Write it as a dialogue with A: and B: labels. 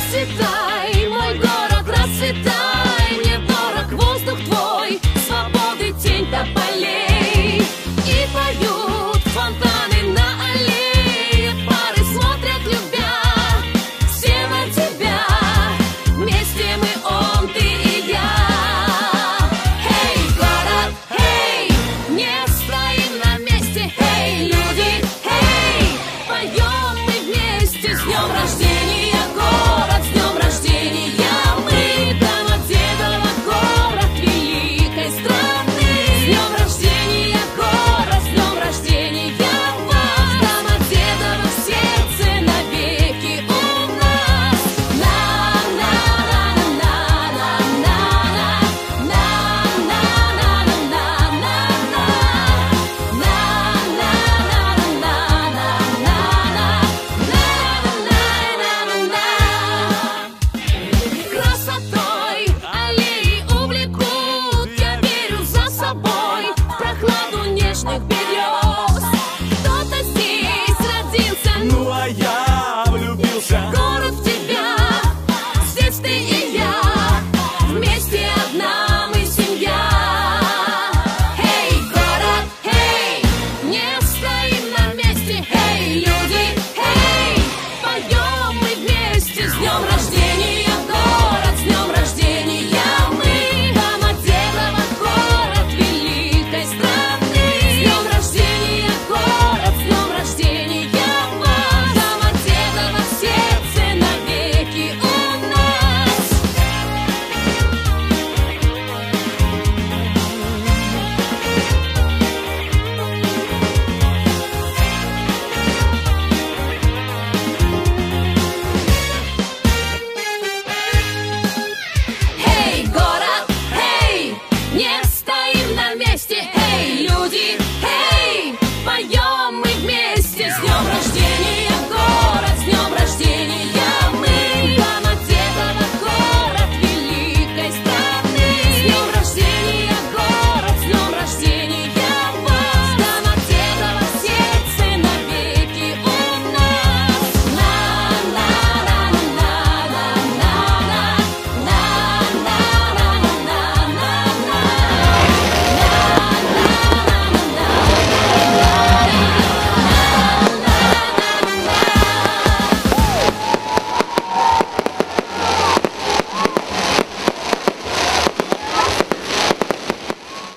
A: Расцветай, мой город, расцветай. Мне дорог воздух твой, свободы тень до полей. И поют фонтаны на аллее, пары смотрят любя, все на тебя. Вместе мы он, ты и я. Эй, город, эй, не стоим на месте. Эй, люди, эй, поем мы вместе. С днем рождения, город, с днем рождения. Мы Домодедово, город великой страны. С днем рождения, город, с днем рождения вас. Домодедово в сердце навеки у нас. Красотой аллеи увлекут, я верю за собой в прохладу нежных берез. Кто-то здесь родился,
B: Ну а я влюбился.